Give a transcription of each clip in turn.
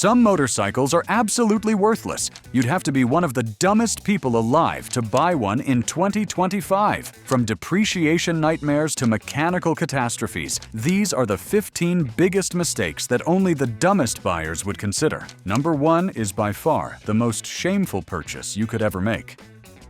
Some motorcycles are absolutely worthless. You'd have to be one of the dumbest people alive to buy one in 2025. From depreciation nightmares to mechanical catastrophes, these are the 15 biggest mistakes that only the dumbest buyers would consider. Number 1 is by far the most shameful purchase you could ever make.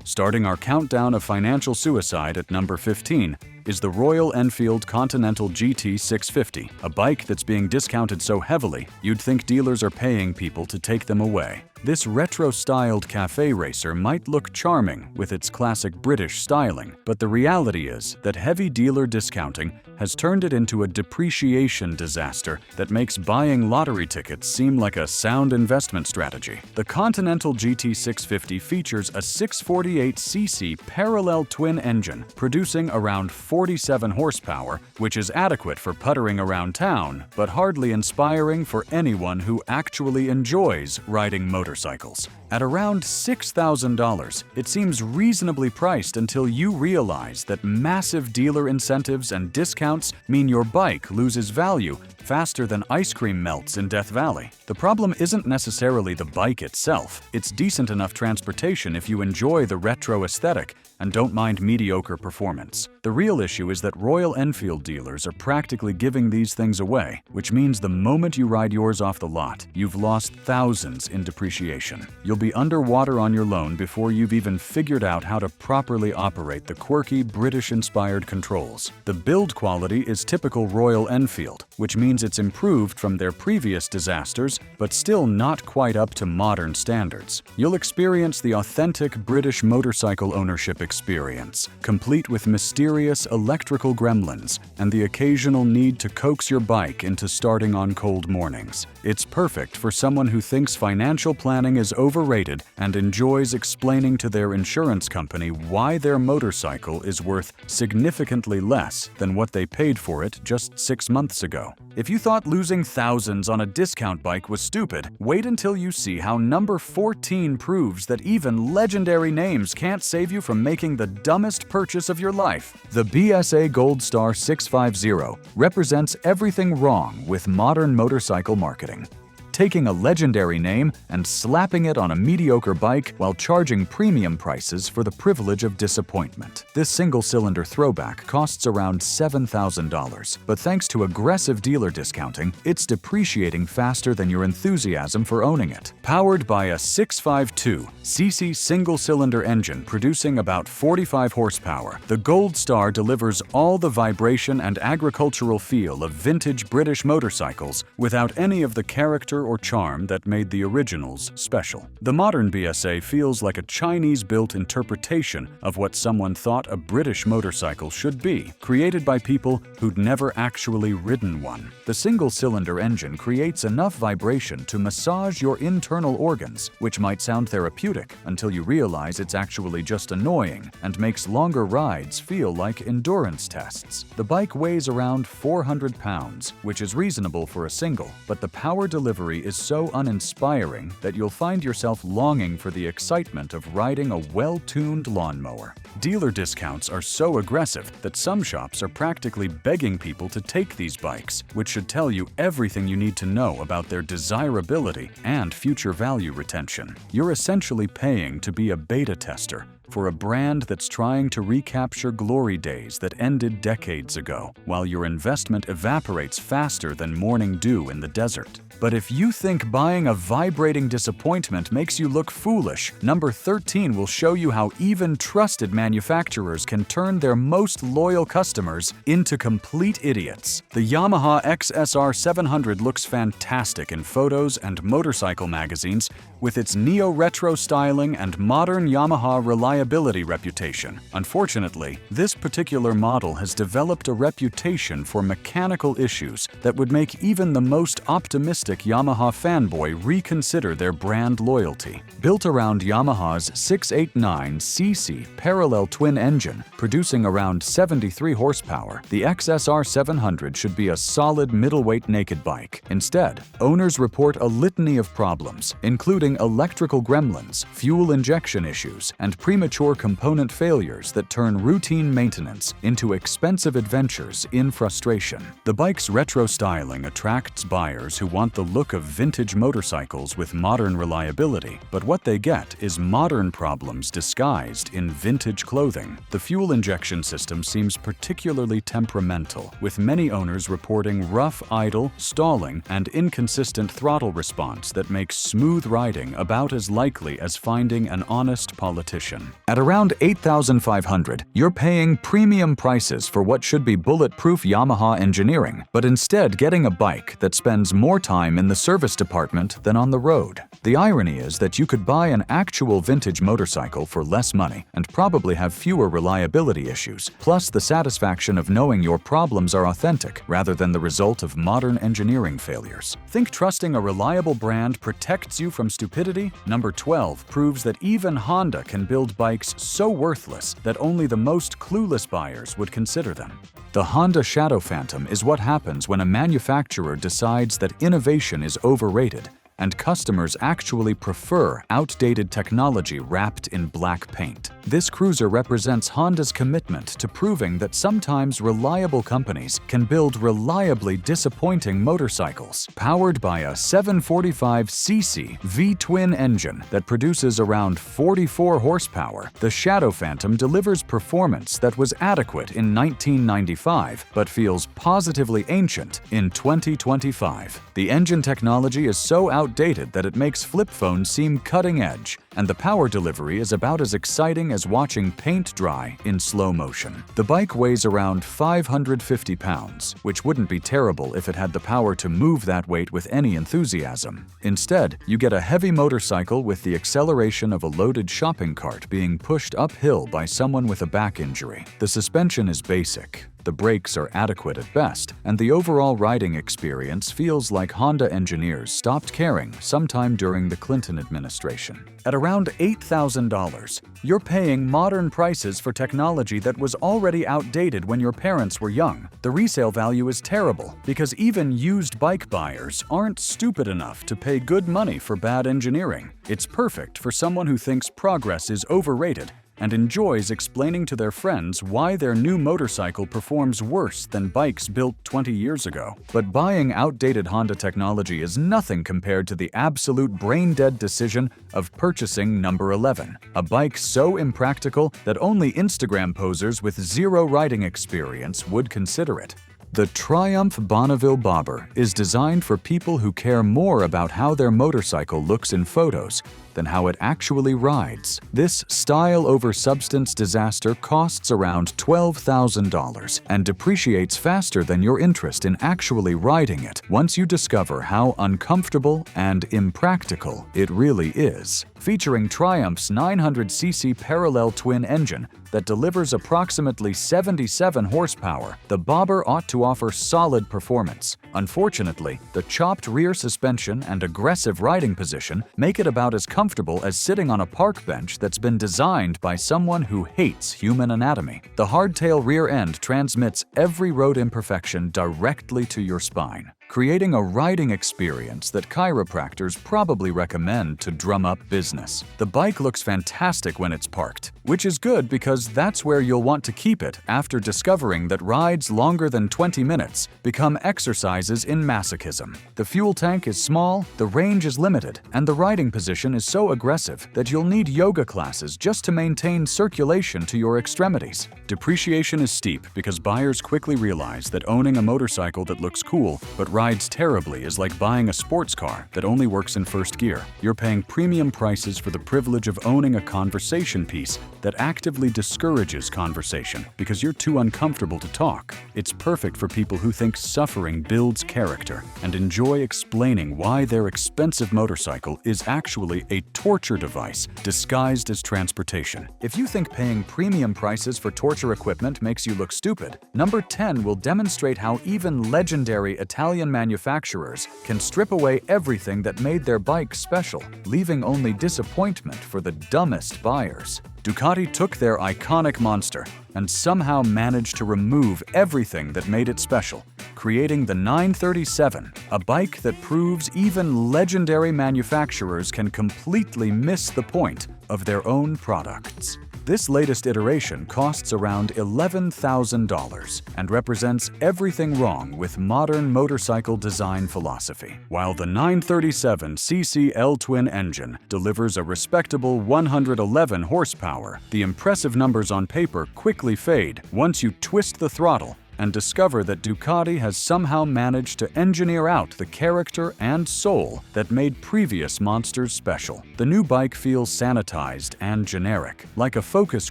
Starting our countdown of financial suicide at number 15 is the Royal Enfield Continental GT650, a bike that's being discounted so heavily you'd think dealers are paying people to take them away. This retro-styled cafe racer might look charming with its classic British styling, but the reality is that heavy dealer discounting has turned it into a depreciation disaster that makes buying lottery tickets seem like a sound investment strategy. The Continental GT650 features a 648cc parallel twin engine producing around 47 horsepower, which is adequate for puttering around town, but hardly inspiring for anyone who actually enjoys riding motorcycles. At around $6,000, it seems reasonably priced until you realize that massive dealer incentives and discounts mean your bike loses value faster than ice cream melts in Death Valley. The problem isn't necessarily the bike itself. It's decent enough transportation if you enjoy the retro aesthetic and don't mind mediocre performance. The real issue is that Royal Enfield dealers are practically giving these things away, which means the moment you ride yours off the lot, you've lost thousands in depreciation. You'll be underwater on your loan before you've even figured out how to properly operate the quirky British-inspired controls. The build quality is typical Royal Enfield, which means it's improved from their previous disasters, but still not quite up to modern standards. You'll experience the authentic British motorcycle ownership experience, complete with mysterious electrical gremlins and the occasional need to coax your bike into starting on cold mornings. It's perfect for someone who thinks financial planning is overrated and enjoys explaining to their insurance company why their motorcycle is worth significantly less than what they paid for it just 6 months ago. If you thought losing thousands on a discount bike was stupid, wait until you see how number 14 proves that even legendary names can't save you from making the dumbest purchase of your life. The BSA Gold Star 650 represents everything wrong with modern motorcycle marketing. Taking a legendary name and slapping it on a mediocre bike while charging premium prices for the privilege of disappointment. This single-cylinder throwback costs around $7,000, but thanks to aggressive dealer discounting, it's depreciating faster than your enthusiasm for owning it. Powered by a 652cc single-cylinder engine producing about 45 horsepower, the Gold Star delivers all the vibration and agricultural feel of vintage British motorcycles without any of the character or charm that made the originals special. The modern BSA feels like a Chinese-built interpretation of what someone thought a British motorcycle should be, created by people who'd never actually ridden one. The single-cylinder engine creates enough vibration to massage your internal organs, which might sound therapeutic until you realize it's actually just annoying and makes longer rides feel like endurance tests. The bike weighs around 400 pounds, which is reasonable for a single, but the power delivery is so uninspiring that you'll find yourself longing for the excitement of riding a well-tuned lawnmower. Dealer discounts are so aggressive that some shops are practically begging people to take these bikes, which should tell you everything you need to know about their desirability and future value retention. You're essentially paying to be a beta tester for a brand that's trying to recapture glory days that ended decades ago, while your investment evaporates faster than morning dew in the desert. But if you think buying a vibrating disappointment makes you look foolish, number 13 will show you how even trusted manufacturers can turn their most loyal customers into complete idiots. The Yamaha XSR700 looks fantastic in photos and motorcycle magazines with its neo-retro styling and modern Yamaha reliability reputation. Unfortunately, this particular model has developed a reputation for mechanical issues that would make even the most optimistic Yamaha fanboy reconsider their brand loyalty. Built around Yamaha's 689cc parallel twin engine, producing around 73 horsepower, the XSR700 should be a solid middleweight naked bike. Instead, owners report a litany of problems, including electrical gremlins, fuel injection issues, and premature premature component failures that turn routine maintenance into expensive adventures in frustration. The bike's retro styling attracts buyers who want the look of vintage motorcycles with modern reliability, but what they get is modern problems disguised in vintage clothing. The fuel injection system seems particularly temperamental, with many owners reporting rough idle, stalling, and inconsistent throttle response that makes smooth riding about as likely as finding an honest politician. At around $8,500, you're paying premium prices for what should be bulletproof Yamaha engineering, but instead getting a bike that spends more time in the service department than on the road. The irony is that you could buy an actual vintage motorcycle for less money and probably have fewer reliability issues, plus the satisfaction of knowing your problems are authentic rather than the result of modern engineering failures. Think trusting a reliable brand protects you from stupidity? Number 12 proves that even Honda can build bikes so worthless that only the most clueless buyers would consider them. The Honda Shadow Phantom is what happens when a manufacturer decides that innovation is overrated and customers actually prefer outdated technology wrapped in black paint. This cruiser represents Honda's commitment to proving that sometimes reliable companies can build reliably disappointing motorcycles. Powered by a 745cc V-twin engine that produces around 44 horsepower, the Shadow Phantom delivers performance that was adequate in 1995 but feels positively ancient in 2025. The engine technology is so outdated that it makes flip phones seem cutting edge, and the power delivery is about as exciting as watching paint dry in slow motion. The bike weighs around 550 pounds, which wouldn't be terrible if it had the power to move that weight with any enthusiasm. Instead, you get a heavy motorcycle with the acceleration of a loaded shopping cart being pushed uphill by someone with a back injury. The suspension is basic. The brakes are adequate at best, and the overall riding experience feels like Honda engineers stopped caring sometime during the Clinton administration. At around $8,000, you're paying modern prices for technology that was already outdated when your parents were young. The resale value is terrible because even used bike buyers aren't stupid enough to pay good money for bad engineering. It's perfect for someone who thinks progress is overrated and enjoys explaining to their friends why their new motorcycle performs worse than bikes built 20 years ago. But buying outdated Honda technology is nothing compared to the absolute brain-dead decision of purchasing number 11, a bike so impractical that only Instagram posers with zero riding experience would consider it. The Triumph Bonneville Bobber is designed for people who care more about how their motorcycle looks in photos than how it actually rides. This style-over-substance disaster costs around $12,000 and depreciates faster than your interest in actually riding it once you discover how uncomfortable and impractical it really is. Featuring Triumph's 900cc parallel twin engine that delivers approximately 77 horsepower, the Bobber ought to offer solid performance. Unfortunately, the chopped rear suspension and aggressive riding position make it about as comfortable as sitting on a park bench that's been designed by someone who hates human anatomy. The hardtail rear end transmits every road imperfection directly to your spine, creating a riding experience that chiropractors probably recommend to drum up business. The bike looks fantastic when it's parked, which is good because that's where you'll want to keep it after discovering that rides longer than 20 minutes become exercises in masochism. The fuel tank is small, the range is limited, and the riding position is so aggressive that you'll need yoga classes just to maintain circulation to your extremities. Depreciation is steep because buyers quickly realize that owning a motorcycle that looks cool but rides terribly is like buying a sports car that only works in first gear. You're paying premium prices for the privilege of owning a conversation piece that actively discourages conversation because you're too uncomfortable to talk. It's perfect for people who think suffering builds character and enjoy explaining why their expensive motorcycle is actually a torture device disguised as transportation. If you think paying premium prices for torture equipment makes you look stupid, number 10 will demonstrate how even legendary Italian manufacturers can strip away everything that made their bikes special, leaving only disappointment for the dumbest buyers. Ducati took their iconic Monster and somehow managed to remove everything that made it special, creating the 937, a bike that proves even legendary manufacturers can completely miss the point of their own products. This latest iteration costs around $11,000 and represents everything wrong with modern motorcycle design philosophy. While the 937cc L-twin engine delivers a respectable 111 horsepower, the impressive numbers on paper quickly fade once you twist the throttle and discover that Ducati has somehow managed to engineer out the character and soul that made previous Monsters special. The new bike feels sanitized and generic, like a focus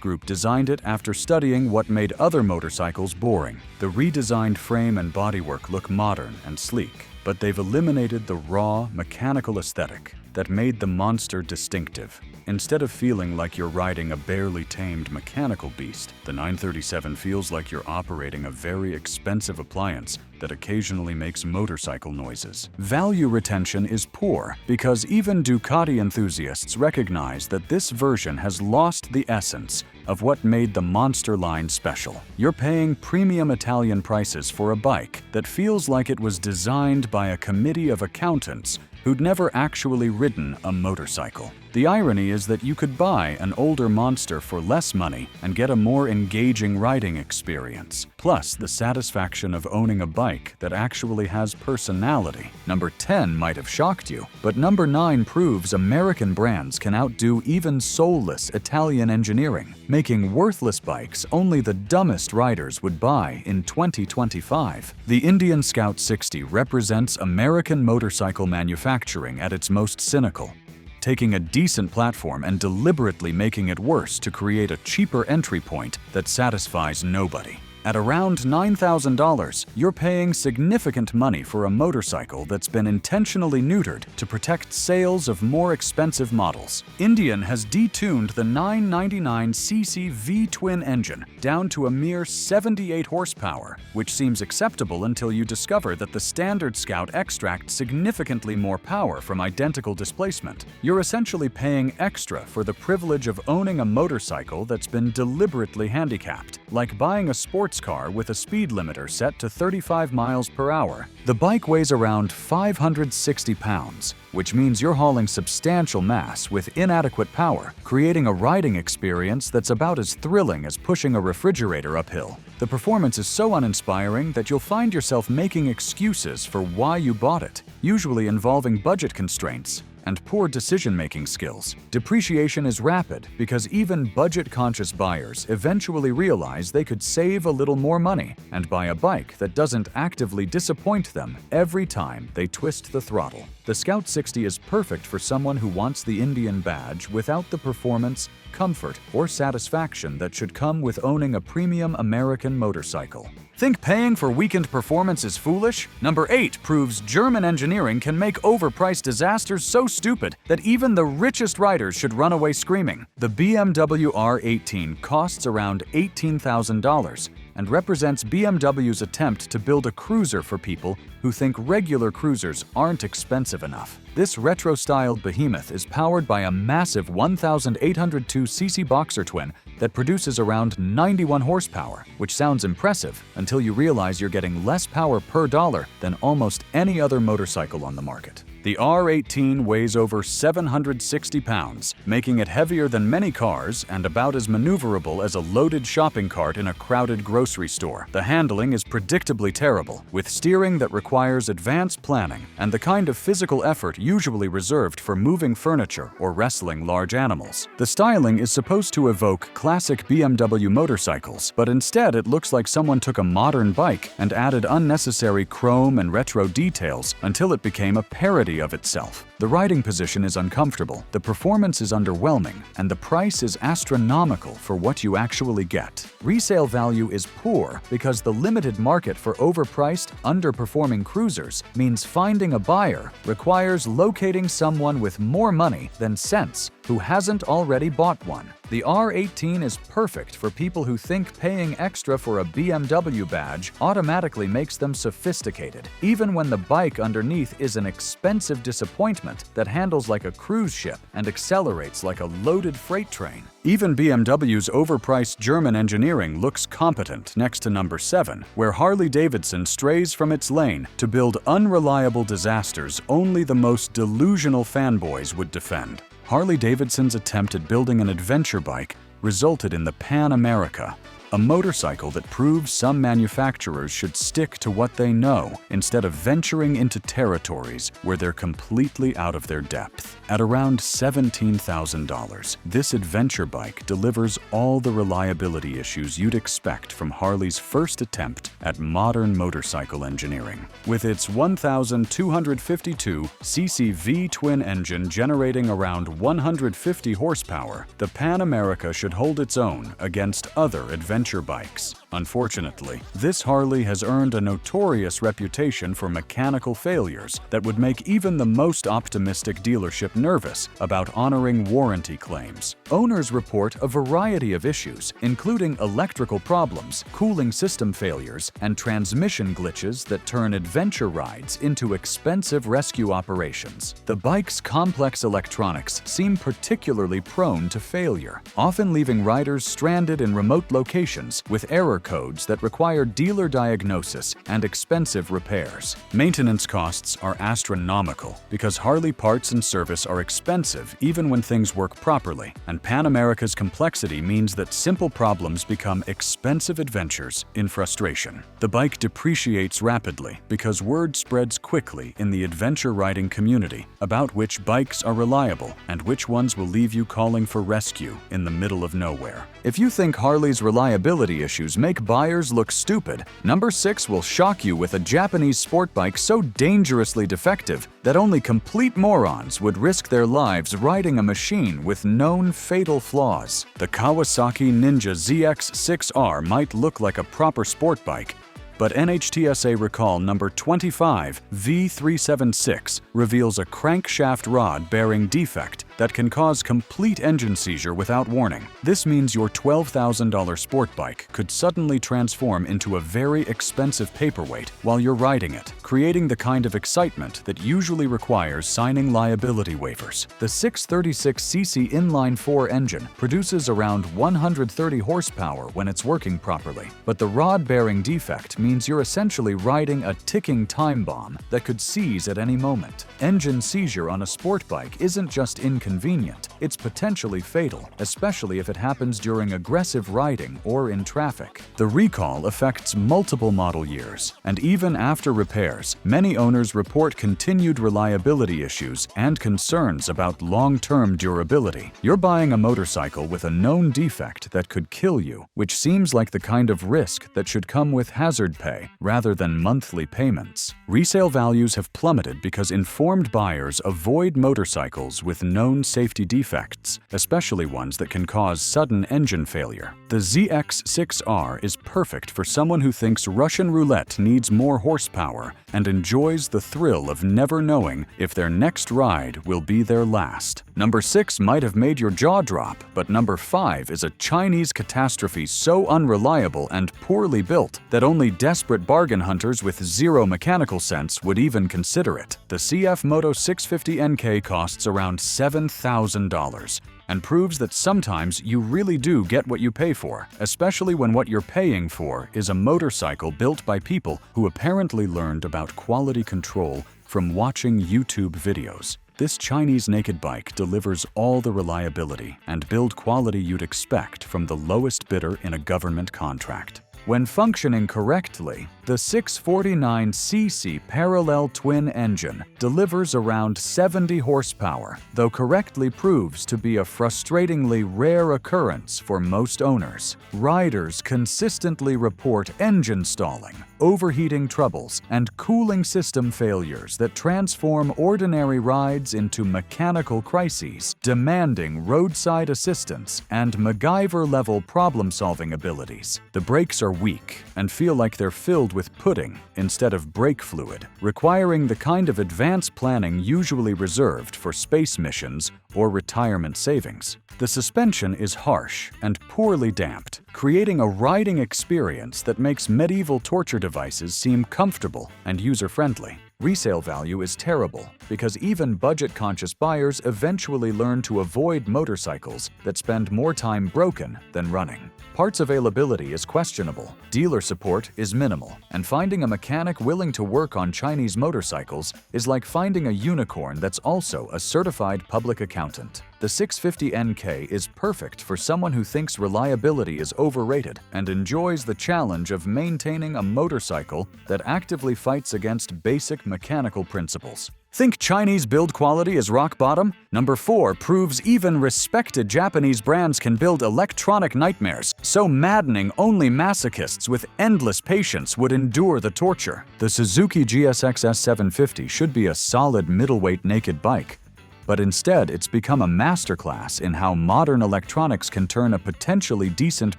group designed it after studying what made other motorcycles boring. The redesigned frame and bodywork look modern and sleek, but they've eliminated the raw, mechanical aesthetic that made the Monster distinctive. Instead of feeling like you're riding a barely tamed mechanical beast, the 937 feels like you're operating a very expensive appliance that occasionally makes motorcycle noises. Value retention is poor because even Ducati enthusiasts recognize that this version has lost the essence of what made the Monster line special. You're paying premium Italian prices for a bike that feels like it was designed by a committee of accountants who'd never actually ridden a motorcycle. The irony is that you could buy an older Monster for less money and get a more engaging riding experience, plus the satisfaction of owning a bike that actually has personality. Number 10 might have shocked you, but number 9 proves American brands can outdo even soulless Italian engineering, making worthless bikes only the dumbest riders would buy in 2025. The Indian Scout 60 represents American motorcycle manufacturing at its most cynical, taking a decent platform and deliberately making it worse to create a cheaper entry point that satisfies nobody. At around $9,000, you're paying significant money for a motorcycle that's been intentionally neutered to protect sales of more expensive models. Indian has detuned the 999cc V-twin engine down to a mere 78 horsepower, which seems acceptable until you discover that the standard Scout extracts significantly more power from identical displacement. You're essentially paying extra for the privilege of owning a motorcycle that's been deliberately handicapped, like buying a sports car with a speed limiter set to 35 miles per hour. The bike weighs around 560 pounds, which means you're hauling substantial mass with inadequate power, creating a riding experience that's about as thrilling as pushing a refrigerator uphill. The performance is so uninspiring that you'll find yourself making excuses for why you bought it, usually involving budget constraints and poor decision-making skills. Depreciation is rapid because even budget-conscious buyers eventually realize they could save a little more money and buy a bike that doesn't actively disappoint them every time they twist the throttle. The Scout 60 is perfect for someone who wants the Indian badge without the performance, comfort, or satisfaction that should come with owning a premium American motorcycle. Think paying for weakened performance is foolish? Number 8 proves German engineering can make overpriced disasters so stupid that even the richest riders should run away screaming. The BMW R18 costs around $18,000 and represents BMW's attempt to build a cruiser for people who think regular cruisers aren't expensive enough. This retro-styled behemoth is powered by a massive 1,802cc boxer twin that produces around 91 horsepower, which sounds impressive until you realize you're getting less power per dollar than almost any other motorcycle on the market. The R18 weighs over 760 pounds, making it heavier than many cars and about as maneuverable as a loaded shopping cart in a crowded grocery store. The handling is predictably terrible, with steering that requires advanced planning and the kind of physical effort usually reserved for moving furniture or wrestling large animals. The styling is supposed to evoke classic BMW motorcycles, but instead it looks like someone took a modern bike and added unnecessary chrome and retro details until it became a parody of itself. The riding position is uncomfortable, the performance is underwhelming, and the price is astronomical for what you actually get. Resale value is poor because the limited market for overpriced, underperforming cruisers means finding a buyer requires locating someone with more money than sense who hasn't already bought one. The R18 is perfect for people who think paying extra for a BMW badge automatically makes them sophisticated, even when the bike underneath is an expensive disappointment that handles like a cruise ship and accelerates like a loaded freight train. Even BMW's overpriced German engineering looks competent next to number 7, where Harley-Davidson strays from its lane to build unreliable disasters only the most delusional fanboys would defend. Harley-Davidson's attempt at building an adventure bike resulted in the Pan America, a motorcycle that proves some manufacturers should stick to what they know instead of venturing into territories where they're completely out of their depth. At around $17,000, this adventure bike delivers all the reliability issues you'd expect from Harley's first attempt at modern motorcycle engineering. With its 1,252cc V-twin engine generating around 150 horsepower, the Pan America should hold its own against other adventure bikes. Unfortunately, this Harley has earned a notorious reputation for mechanical failures that would make even the most optimistic dealership nervous about honoring warranty claims. Owners report a variety of issues, including electrical problems, cooling system failures, and transmission glitches that turn adventure rides into expensive rescue operations. The bike's complex electronics seem particularly prone to failure, often leaving riders stranded in remote locations with error codes that require dealer diagnosis and expensive repairs. Maintenance costs are astronomical because Harley parts and service are expensive even when things work properly, and Pan America's complexity means that simple problems become expensive adventures in frustration. The bike depreciates rapidly because word spreads quickly in the adventure riding community about which bikes are reliable and which ones will leave you calling for rescue in the middle of nowhere. If you think Harley's reliability issues make buyers look stupid, number 6 will shock you with a Japanese sport bike so dangerously defective that only complete morons would risk their lives riding a machine with known fatal flaws. The Kawasaki Ninja ZX-6R might look like a proper sport bike, but NHTSA Recall number 25 V376 reveals a crankshaft rod bearing defect that can cause complete engine seizure without warning. This means your $12,000 sport bike could suddenly transform into a very expensive paperweight while you're riding it, creating the kind of excitement that usually requires signing liability waivers. The 636cc inline-4 engine produces around 130 horsepower when it's working properly, but the rod-bearing defect means you're essentially riding a ticking time bomb that could seize at any moment. Engine seizure on a sport bike isn't just inconvenient, it's potentially fatal, especially if it happens during aggressive riding or in traffic. The recall affects multiple model years, and even after repairs, many owners report continued reliability issues and concerns about long-term durability. You're buying a motorcycle with a known defect that could kill you, which seems like the kind of risk that should come with hazard pay rather than monthly payments. Resale values have plummeted because informed buyers avoid motorcycles with known safety defects, especially ones that can cause sudden engine failure. The ZX-6R is perfect for someone who thinks Russian roulette needs more horsepower and enjoys the thrill of never knowing if their next ride will be their last. Number 6 might have made your jaw drop, but number 5 is a Chinese catastrophe so unreliable and poorly built that only desperate bargain hunters with zero mechanical sense would even consider it. The CF Moto 650 NK costs around $7,000 and proves that sometimes you really do get what you pay for, especially when what you're paying for is a motorcycle built by people who apparently learned about quality control from watching YouTube videos. This Chinese naked bike delivers all the reliability and build quality you'd expect from the lowest bidder in a government contract. When functioning correctly, the 649cc parallel twin engine delivers around 70 horsepower, though correctly proves to be a frustratingly rare occurrence for most owners. Riders consistently report engine stalling, overheating troubles, and cooling system failures that transform ordinary rides into mechanical crises, demanding roadside assistance and MacGyver-level problem-solving abilities. The brakes are weak and feel like they're filled with pudding instead of brake fluid, requiring the kind of advanced planning usually reserved for space missions or retirement savings. The suspension is harsh and poorly damped, creating a riding experience that makes medieval torture devices seem comfortable and user-friendly. Resale value is terrible because even budget-conscious buyers eventually learn to avoid motorcycles that spend more time broken than running. Parts availability is questionable, dealer support is minimal, and finding a mechanic willing to work on Chinese motorcycles is like finding a unicorn that's also a certified public accountant. The 650 NK is perfect for someone who thinks reliability is overrated and enjoys the challenge of maintaining a motorcycle that actively fights against basic mechanical principles. Think Chinese build quality is rock bottom? Number 4 proves even respected Japanese brands can build electronic nightmares so maddening only masochists with endless patience would endure the torture. The Suzuki GSX-S750 should be a solid middleweight naked bike, but instead it's become a masterclass in how modern electronics can turn a potentially decent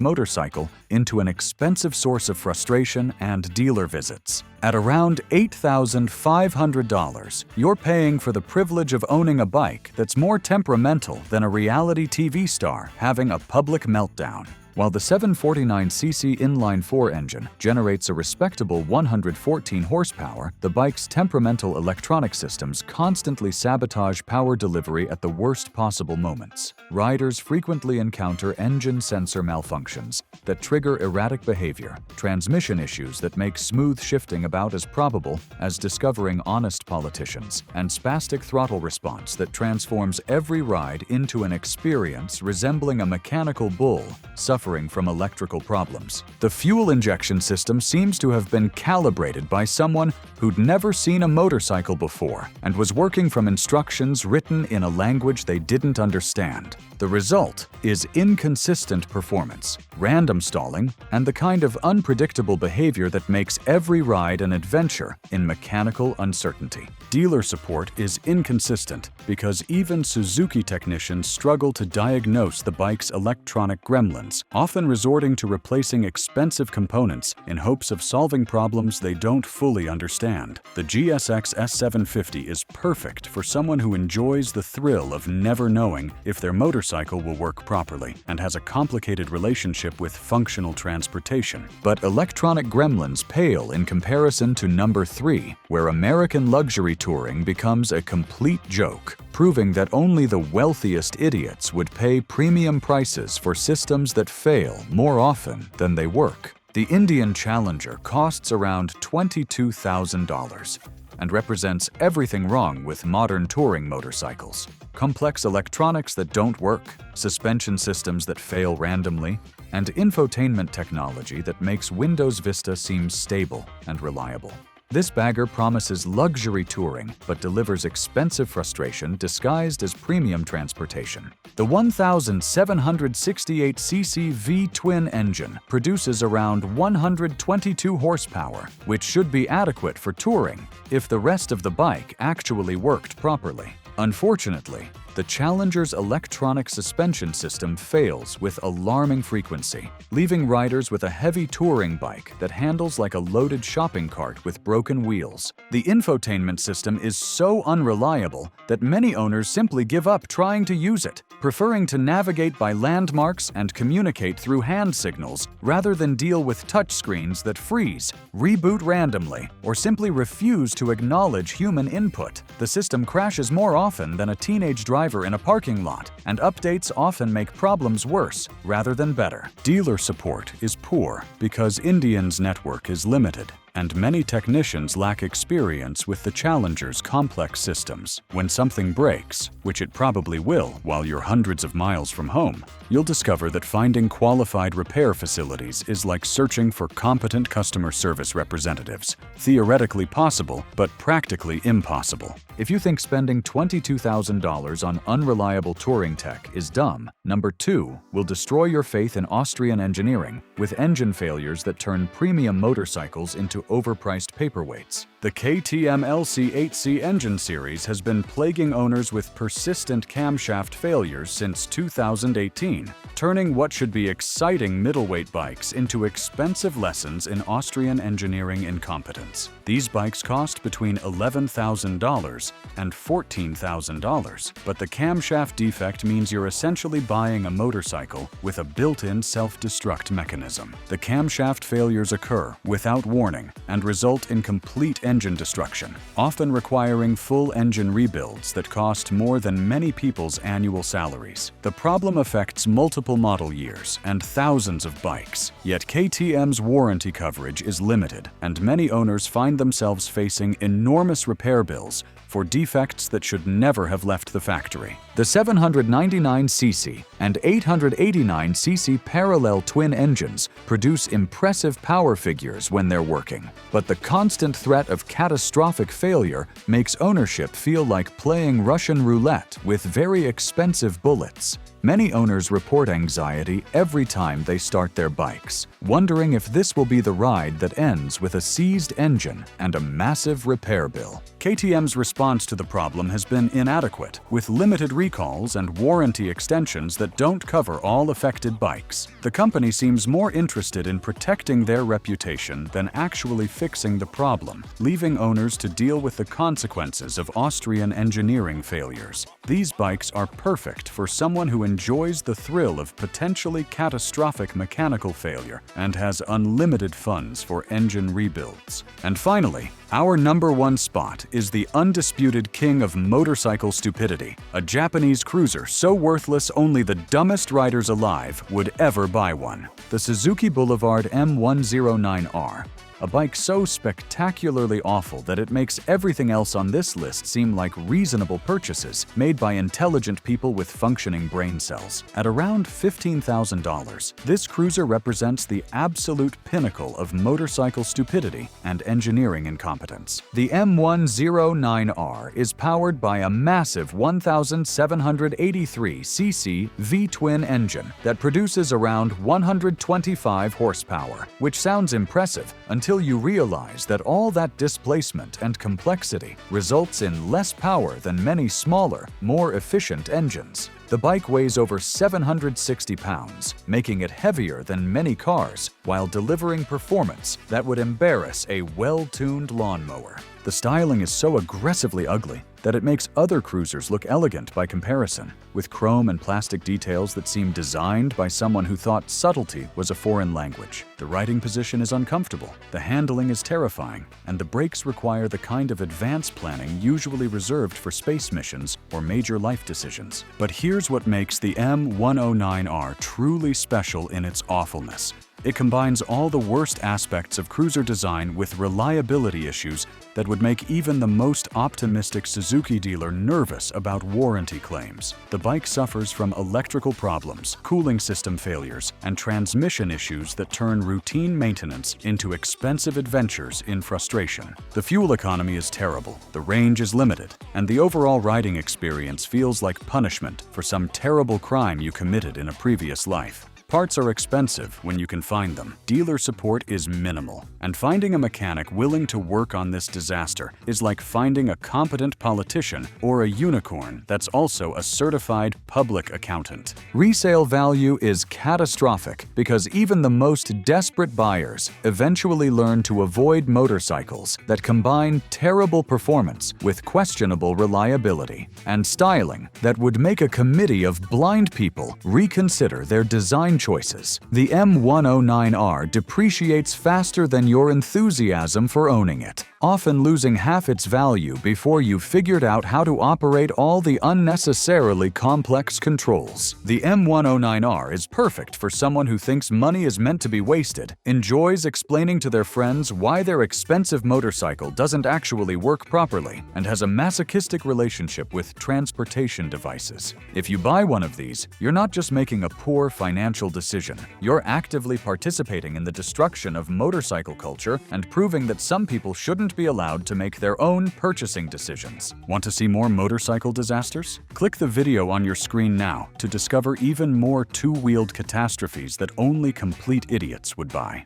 motorcycle into an expensive source of frustration and dealer visits. At around $8,500, you're paying for the privilege of owning a bike that's more temperamental than a reality TV star having a public meltdown. While the 749cc inline-4 engine generates a respectable 114 horsepower, the bike's temperamental electronic systems constantly sabotage power delivery at the worst possible moments. Riders frequently encounter engine sensor malfunctions that trigger erratic behavior, transmission issues that make smooth shifting about as probable as discovering honest politicians, and spastic throttle response that transforms every ride into an experience resembling a mechanical bull suffering from electrical problems. The fuel injection system seems to have been calibrated by someone who'd never seen a motorcycle before and was working from instructions written in a language they didn't understand. The result is inconsistent performance, random stalling, and the kind of unpredictable behavior that makes every ride an adventure in mechanical uncertainty. Dealer support is inconsistent because even Suzuki technicians struggle to diagnose the bike's electronic gremlins, often resorting to replacing expensive components in hopes of solving problems they don't fully understand. The GSX-S750 is perfect for someone who enjoys the thrill of never knowing if their motorcycle will work properly and has a complicated relationship with functional transportation. But electronic gremlins pale in comparison to number 3, where American luxury touring becomes a complete joke, proving that only the wealthiest idiots would pay premium prices for systems that fail more often than they work. The Indian Challenger costs around $22,000 and represents everything wrong with modern touring motorcycles. Complex electronics that don't work, suspension systems that fail randomly, and infotainment technology that makes Windows Vista seem stable and reliable. This bagger promises luxury touring, but delivers expensive frustration disguised as premium transportation. The 1,768cc V-twin engine produces around 122 horsepower, which should be adequate for touring if the rest of the bike actually worked properly. Unfortunately, the Challenger's electronic suspension system fails with alarming frequency, leaving riders with a heavy touring bike that handles like a loaded shopping cart with broken wheels. The infotainment system is so unreliable that many owners simply give up trying to use it, preferring to navigate by landmarks and communicate through hand signals rather than deal with touchscreens that freeze, reboot randomly, or simply refuse to acknowledge human input. The system crashes more often than a teenage driver in a parking lot, and updates often make problems worse rather than better. Dealer support is poor because Indian's network is limited, and many technicians lack experience with the Challenger's complex systems. When something breaks, which it probably will while you're hundreds of miles from home, you'll discover that finding qualified repair facilities is like searching for competent customer service representatives. Theoretically possible, but practically impossible. If you think spending $22,000 on unreliable touring tech is dumb, number 2 will destroy your faith in Austrian engineering with engine failures that turn premium motorcycles into overpriced paperweights. The KTM LC8C engine series has been plaguing owners with persistent camshaft failures since 2018, turning what should be exciting middleweight bikes into expensive lessons in Austrian engineering incompetence. These bikes cost between $11,000 and $14,000, but the camshaft defect means you're essentially buying a motorcycle with a built-in self-destruct mechanism. The camshaft failures occur without warning and result in complete engine destruction, often requiring full engine rebuilds that cost more than many people's annual salaries. The problem affects multiple model years and thousands of bikes, yet KTM's warranty coverage is limited, and many owners find themselves facing enormous repair bills for defects that should never have left the factory. The 799cc and 889cc parallel twin engines produce impressive power figures when they're working, but the constant threat of catastrophic failure makes ownership feel like playing Russian roulette with very expensive bullets. Many owners report anxiety every time they start their bikes, wondering if this will be the ride that ends with a seized engine and a massive repair bill. KTM's response to the problem has been inadequate, with limited recalls and warranty extensions that don't cover all affected bikes. The company seems more interested in protecting their reputation than actually fixing the problem, leaving owners to deal with the consequences of Austrian engineering failures. These bikes are perfect for someone who enjoys the thrill of potentially catastrophic mechanical failure and has unlimited funds for engine rebuilds. And finally, our #1 spot is the undisputed king of motorcycle stupidity, a Japanese cruiser so worthless only the dumbest riders alive would ever buy one. The Suzuki Boulevard M109R. A bike so spectacularly awful that it makes everything else on this list seem like reasonable purchases made by intelligent people with functioning brain cells. At around $15,000, this cruiser represents the absolute pinnacle of motorcycle stupidity and engineering incompetence. The M109R is powered by a massive 1,783cc V-twin engine that produces around 125 horsepower, which sounds impressive until you realize that all that displacement and complexity results in less power than many smaller, more efficient engines. The bike weighs over 760 pounds, making it heavier than many cars, while delivering performance that would embarrass a well-tuned lawnmower. The styling is so aggressively ugly that it makes other cruisers look elegant by comparison, with chrome and plastic details that seem designed by someone who thought subtlety was a foreign language. The riding position is uncomfortable, the handling is terrifying, and the brakes require the kind of advanced planning usually reserved for space missions or major life decisions. But here's what makes the M109R truly special in its awfulness. It combines all the worst aspects of cruiser design with reliability issues that would make even the most optimistic Suzuki dealer nervous about warranty claims. The bike suffers from electrical problems, cooling system failures, and transmission issues that turn routine maintenance into expensive adventures in frustration. The fuel economy is terrible, the range is limited, and the overall riding experience feels like punishment for some terrible crime you committed in a previous life. Parts are expensive when you can find them. Dealer support is minimal, and finding a mechanic willing to work on this disaster is like finding a competent politician or a unicorn that's also a certified public accountant. Resale value is catastrophic because even the most desperate buyers eventually learn to avoid motorcycles that combine terrible performance with questionable reliability and styling that would make a committee of blind people reconsider their design choices. The M109R depreciates faster than your enthusiasm for owning it, often losing half its value before you've figured out how to operate all the unnecessarily complex controls. The M109R is perfect for someone who thinks money is meant to be wasted, enjoys explaining to their friends why their expensive motorcycle doesn't actually work properly, and has a masochistic relationship with transportation devices. If you buy one of these, you're not just making a poor financial decision. You're actively participating in the destruction of motorcycle culture and proving that some people shouldn't be allowed to make their own purchasing decisions. Want to see more motorcycle disasters? Click the video on your screen now to discover even more two-wheeled catastrophes that only complete idiots would buy.